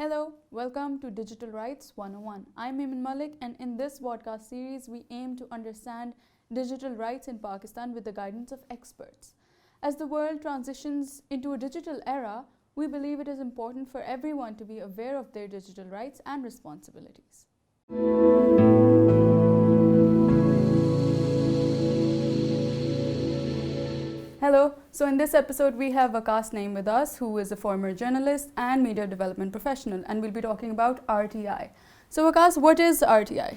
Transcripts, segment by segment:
Hello, welcome to Digital Rights 101. I'm Iman Malik, and in this podcast series, we aim to understand digital rights in Pakistan with the guidance of experts. As the world transitions into a digital era, we believe it is important for everyone to be aware of their digital rights and responsibilities. Hello, so in this episode we have Waqas Naeem with us, who is a former journalist and media development professional, and we'll be talking about RTI. So Waqas, what is RTI?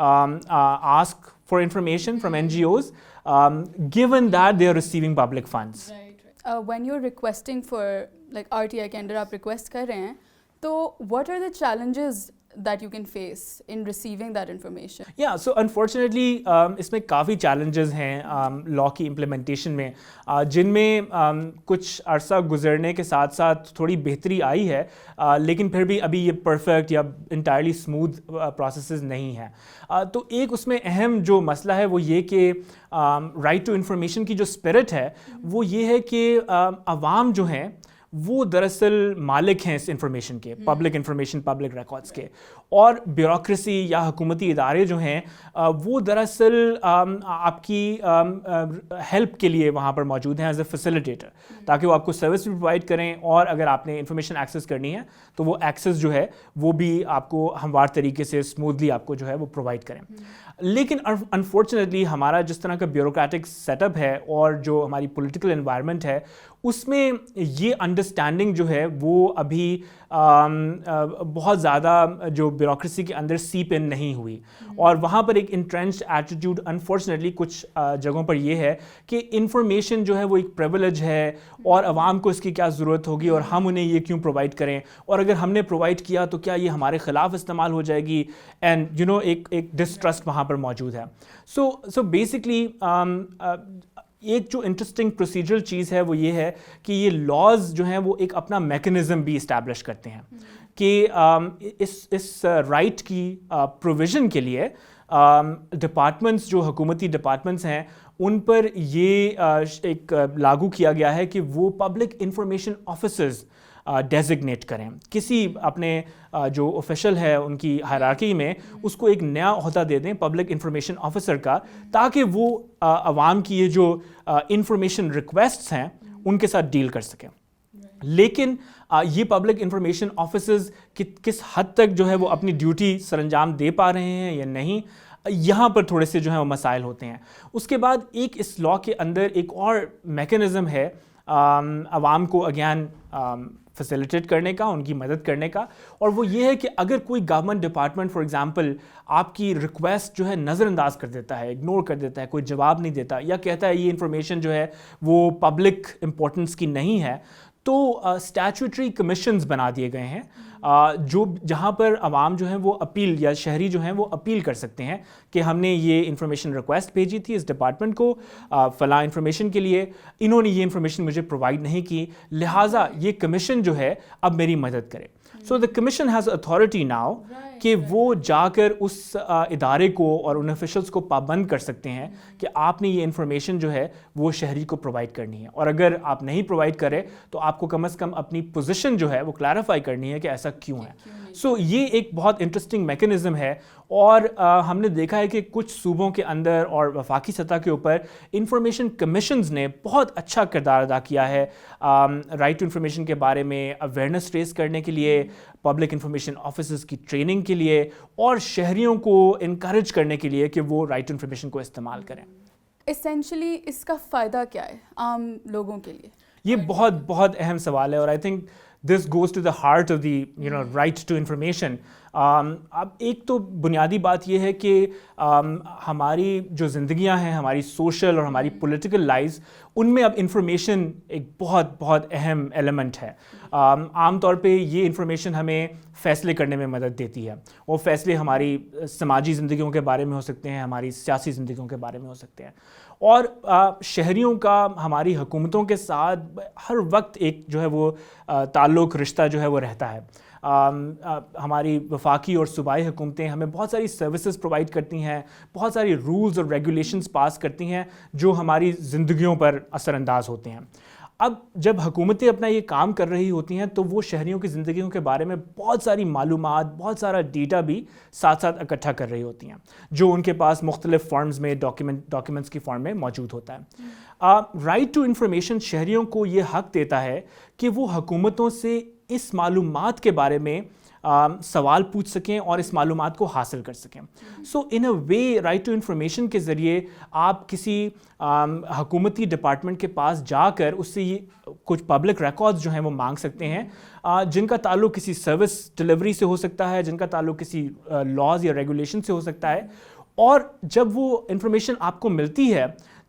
ask for information from NGOs, given that they are receiving public funds. When you're requesting for like RTI کے اندر آپ request کر رہے ہیں تو what are the challenges that you can face in receiving that information? Yeah, so unfortunately اس میں کافی challenges ہیں law کی implementation میں, جن میں کچھ عرصہ گزرنے کے ساتھ ساتھ تھوڑی بہتری آئی ہے, لیکن پھر بھی ابھی یہ perfect یا entirely smooth processes نہیں ہیں. تو ایک اس میں اہم جو مسئلہ ہے وہ یہ کہ right to information کی جو spirit ہے وہ یہ ہے کہ عوام جو ہیں وہ دراصل مالک ہیں اس انفارمیشن کے, پبلک انفارمیشن, پبلک ریکارڈز کے, اور بیوروکریسی یا حکومتی ادارے جو ہیں وہ دراصل آپ کی ہیلپ کے لیے وہاں پر موجود ہیں ایز اے فیسیلیٹیٹر, تاکہ وہ آپ کو سروس بھی پرووائڈ کریں, اور اگر آپ نے انفارمیشن ایکسیس کرنی ہے تو وہ ایکسیس جو ہے وہ بھی آپ کو ہموار طریقے سے اسموتھلی آپ کو جو ہے وہ پرووائڈ کریں. لیکن انفارچونیٹلی ہمارا جس طرح کا بیوروکریٹک سیٹ اپ ہے اور جو ہماری پولیٹیکل انوائرمنٹ ہے اس میں یہ انڈرسٹینڈنگ جو ہے وہ ابھی بہت زیادہ جو بیوروکریسی کے اندر سیپ ان نہیں ہوئی, اور وہاں پر ایک انٹرینچڈ ایٹیٹیوڈ انفارچونیٹلی کچھ جگہوں پر یہ ہے کہ انفارمیشن جو ہے وہ ایک پریویلیج ہے اور عوام کو اس کی کیا ضرورت ہوگی اور ہم انہیں یہ کیوں پرووائڈ کریں, اور اگر ہم نے پرووائڈ کیا تو کیا یہ ہمارے خلاف استعمال ہو جائے گی, اینڈ ایک ڈسٹرسٹ وہاں پر موجود ہے. سو بیسکلی ایک جو انٹرسٹنگ پروسیجرل چیز ہے وہ یہ ہے کہ یہ لاز جو ہیں وہ ایک اپنا میکنزم بھی اسٹیبلش کرتے ہیں کہ اس رائٹ کی پروویژن کے لیے ڈپارٹمنٹس جو حکومتی ڈپارٹمنٹس ہیں ان پر یہ ایک لاگو کیا گیا ہے کہ وہ پبلک انفارمیشن آفیسرز ڈیزگنیٹ کریں, کسی اپنے جو آفیشل ہے ان کی ہائرارکی میں اس کو ایک نیا عہدہ دے دیں پبلک انفارمیشن آفیسر کا, تاکہ وہ عوام کی یہ جو انفارمیشن ریکویسٹس ہیں ان کے ساتھ ڈیل کر سکیں. لیکن یہ پبلک انفارمیشن آفیسرز کس حد تک جو ہے وہ اپنی ڈیوٹی سر انجام دے پا رہے ہیں یا نہیں, یہاں پر تھوڑے سے جو ہیں وہ مسائل ہوتے ہیں. اس کے بعد ایک اس لاء کے اندر ایک اور میکنزم ہے عوام کو اگین فیسیلیٹیٹ کرنے کا, ان کی مدد کرنے کا, اور وہ یہ ہے کہ اگر کوئی گورنمنٹ ڈپارٹمنٹ فار ایگزامپل آپ کی ریکویسٹ جو ہے نظر انداز کر دیتا ہے, اگنور کر دیتا ہے, کوئی جواب نہیں دیتا, یا کہتا ہے یہ انفارمیشن جو ہے وہ پبلک امپورٹنس کی نہیں ہے, تو اسٹیچوٹری کمیشنز بنا دیے گئے ہیں جو جہاں پر عوام جو ہیں وہ اپیل, یا شہری جو ہیں وہ اپیل کر سکتے ہیں کہ ہم نے یہ انفارمیشن ریکویسٹ بھیجی تھی اس ڈپارٹمنٹ کو فلاں انفارمیشن کے لیے, انہوں نے یہ انفارمیشن مجھے پرووائڈ نہیں کی, لہٰذا یہ کمیشن جو ہے اب میری مدد کرے. So the commission has authority now کہ وہ جا کر اس ادارے کو اور ان آفیشلس کو پابند کر سکتے ہیں کہ آپ نے یہ انفارمیشن جو ہے وہ شہری کو پرووائڈ کرنی ہے, اور اگر آپ نہیں پرووائڈ کرے تو آپ کو کم از کم اپنی پوزیشن جو ہے وہ کلیریفائی کرنی ہے کہ ایسا کیوں ہے. سو یہ ایک بہت انٹرسٹنگ میکنزم ہے, اور ہم نے دیکھا ہے کہ کچھ صوبوں کے اندر اور وفاقی سطح کے اوپر انفارمیشن کمیشنز نے بہت اچھا کردار ادا کیا ہے رائٹ ٹو انفارمیشن کے بارے میں اویئرنیس ریز کرنے کے لیے, پبلک انفارمیشن آفیسرز کی ٹریننگ کے لیے, اور شہریوں کو انکریج کرنے کے لیے کہ وہ رائٹ ٹو انفارمیشن کو استعمال کریں. اسینشلی اس کا فائدہ کیا ہے عام لوگوں کے لیے؟ یہ بہت بہت اہم سوال ہے, اور I think this goes to the heart of the right to information. اب ایک تو بنیادی بات یہ ہے کہ ہماری جو زندگیاں ہیں, ہماری سوشل اور ہماری پولیٹیکل لائفز, ان میں اب انفارمیشن ایک بہت بہت اہم ایلیمنٹ ہے. عام طور پہ یہ انفارمیشن ہمیں فیصلے کرنے میں مدد دیتی ہے. وہ فیصلے ہماری سماجی زندگیوں کے بارے میں ہو سکتے ہیں, ہماری سیاسی زندگیوں کے بارے میں ہو سکتے ہیں, اور شہریوں کا ہماری حکومتوں کے ساتھ ہر وقت ایک جو ہے وہ تعلق, رشتہ جو ہے وہ رہتا ہے. ہماری وفاقی اور صوبائی حکومتیں ہمیں بہت ساری سروسز پرووائڈ کرتی ہیں, بہت ساری رولز اور ریگولیشنز پاس کرتی ہیں جو ہماری زندگیوں پر اثر انداز ہوتے ہیں. اب جب حکومتیں اپنا یہ کام کر رہی ہوتی ہیں تو وہ شہریوں کی زندگیوں کے بارے میں بہت ساری معلومات, بہت سارا ڈیٹا بھی ساتھ ساتھ اکٹھا کر رہی ہوتی ہیں, جو ان کے پاس مختلف فارمز میں ڈاکیومنٹس کی فارم میں موجود ہوتا ہے. رائٹ ٹو انفارمیشن شہریوں کو یہ حق دیتا ہے کہ وہ حکومتوں سے اس معلومات کے بارے میں سوال پوچھ سکیں اور اس معلومات کو حاصل کر سکیں. سو ان اے وے رائٹ ٹو انفارمیشن کے ذریعے آپ کسی حکومتی ڈپارٹمنٹ کے پاس جا کر اس سے یہ کچھ پبلک ریکارڈز جو ہیں وہ مانگ سکتے ہیں جن کا تعلق کسی سروس ڈلیوری سے ہو سکتا ہے, جن کا تعلق کسی لاز یا ریگولیشن سے ہو سکتا ہے. اور جب وہ انفارمیشن آپ کو ملتی ہے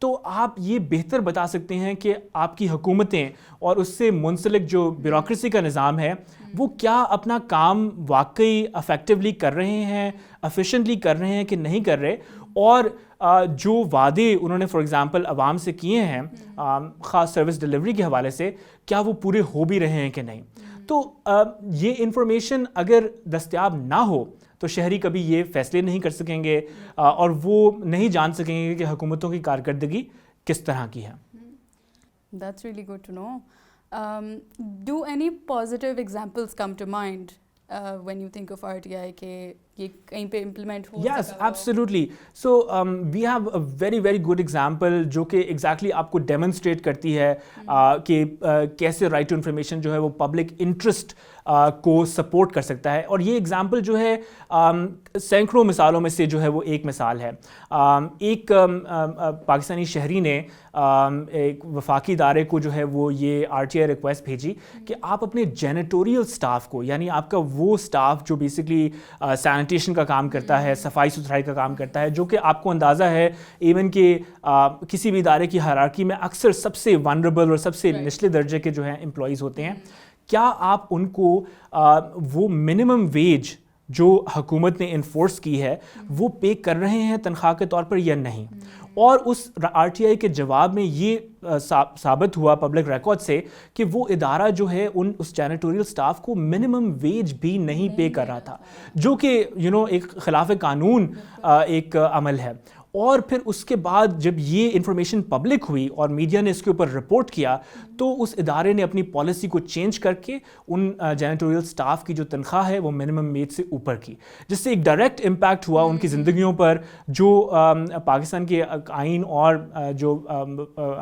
تو آپ یہ بہتر بتا سکتے ہیں کہ آپ کی حکومتیں اور اس سے منسلک جو بیوروکریسی کا نظام ہے وہ کیا اپنا کام واقعی افیکٹولی کر رہے ہیں, افیشینٹلی کر رہے ہیں کہ نہیں کر رہے, اور جو وعدے انہوں نے فار ایگزامپل عوام سے کیے ہیں خاص سروس ڈلیوری کے حوالے سے, کیا وہ پورے ہو بھی رہے ہیں کہ نہیں. تو یہ انفارمیشن اگر دستیاب نہ ہو تو شہری کبھی یہ فیصلے نہیں کر سکیں گے اور وہ نہیں جان سکیں گے کہ حکومتوں کی کارکردگی کس طرح کی ہے. That's really good to know. Do any positive examples come to mind when you think of RTI کہ یہ کہیں پہ implement ہو سکا؟ Yes, absolutely. So we have a very very good example جو کہ exactly آپ کو demonstrate کرتی ہے کہ کیسے right to information جو ہے وہ public interest کو سپورٹ کر سکتا ہے. اور یہ ایگزامپل جو ہے سینکڑوں مثالوں میں سے جو ہے وہ ایک مثال ہے. ایک پاکستانی شہری نے ایک وفاقی ادارے کو جو ہے وہ یہ RTI ریکویسٹ بھیجی کہ آپ اپنے جینیٹوریل سٹاف کو, یعنی آپ کا وہ سٹاف جو بیسکلی سینیٹیشن کا کام کرتا ہے, صفائی ستھرائی کا کام کرتا ہے, جو کہ آپ کو اندازہ ہے ایون کہ کسی بھی ادارے کی ہائرارکی میں اکثر سب سے ونربل اور سب سے نچلے درجے کے جو ہیں امپلائیز ہوتے ہیں, کیا آپ ان کو وہ منیمم ویج جو حکومت نے انفورس کی ہے وہ پے کر رہے ہیں تنخواہ کے طور پر یا نہیں. اور اس RTI کے جواب میں یہ ثابت ہوا پبلک ریکارڈ سے کہ وہ ادارہ جو ہے اس جینیٹوریل سٹاف کو منیمم ویج بھی نہیں پے کر رہا تھا, جو کہ ایک خلاف قانون ایک عمل ہے. اور پھر اس کے بعد جب یہ انفارمیشن پبلک ہوئی اور میڈیا نے اس کے اوپر رپورٹ کیا تو اس ادارے نے اپنی پالیسی کو چینج کر کے ان جینیٹوریل سٹاف کی جو تنخواہ ہے وہ منیمم ویج سے اوپر کی, جس سے ایک ڈائریکٹ امپیکٹ ہوا ان کی زندگیوں پر, جو پاکستان کے آئین اور جو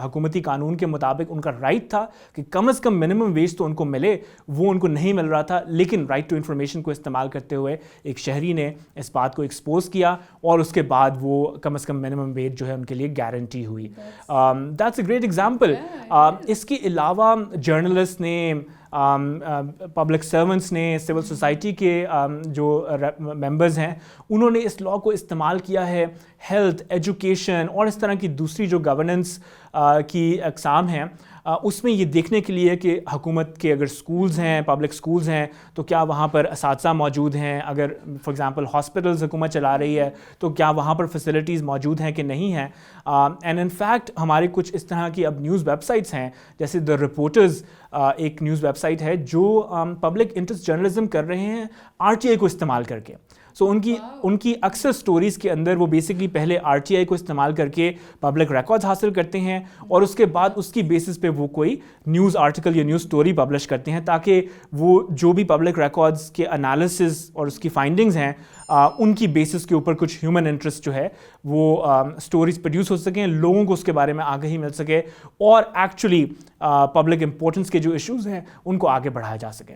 حکومتی قانون کے مطابق ان کا رائٹ تھا کہ کم از کم منیمم ویج تو ان کو ملے, وہ ان کو نہیں مل رہا تھا. لیکن رائٹ ٹو انفارمیشن کو استعمال کرتے ہوئے ایک شہری نے اس بات کو ایکسپوز کیا اور اس کے بعد وہ کم از کم منیمم ویج جو ہے ان کے لیے گارنٹی ہوئی. That's a great example. اس کے علاوہ جرنلسٹ نے, پبلک سرونٹس نے, سول سوسائٹی کے جو ممبرز ہیں انہوں نے اس لاء کو استعمال کیا ہے ہیلتھ, ایجوکیشن اور اس طرح کی دوسری جو گورننس کی اقسام ہیں اس میں یہ دیکھنے کے لیے کہ حکومت کے اگر سکولز ہیں, پبلک سکولز ہیں تو کیا وہاں پر اساتذہ موجود ہیں, اگر فار ایگزامپل ہاسپٹلز حکومت چلا رہی ہے تو کیا وہاں پر فیسلٹیز موجود ہیں کہ نہیں ہیں. اینڈ ان فیکٹ ہمارے کچھ اس طرح کی اب نیوز ویب سائٹس ہیں جیسے دا رپورٹرز ایک نیوز ویب سائٹ ہے جو پبلک انٹرسٹ جرنلزم کر رہے ہیں RTI کو استعمال کر کے. سو ان کی اکثر سٹوریز کے اندر وہ بیسکلی پہلے RTI کو استعمال کر کے پبلک ریکارڈز حاصل کرتے ہیں اور اس کے بعد اس کی بیسس پہ وہ کوئی نیوز آرٹیکل یا نیوز سٹوری پبلش کرتے ہیں تاکہ وہ جو بھی پبلک ریکارڈز کے انالیسز اور اس کی فائنڈنگز ہیں ان کی بیسس کے اوپر کچھ ہیومن انٹرسٹ جو ہے وہ سٹوریز پروڈیوس ہو سکیں, لوگوں کو اس کے بارے میں آگاہی مل سکے اور ایکچولی پبلک امپورٹنس کے جو ایشوز ہیں ان کو آگے بڑھایا جا سکے.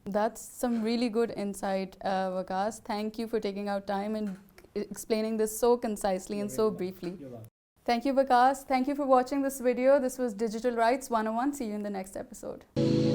That's some really good insight, Waqas. Thank you for taking out time and explaining this so concisely and so briefly. Thank you, Waqas. Thank you for watching this video. This was Digital Rights 101. See you in the next episode.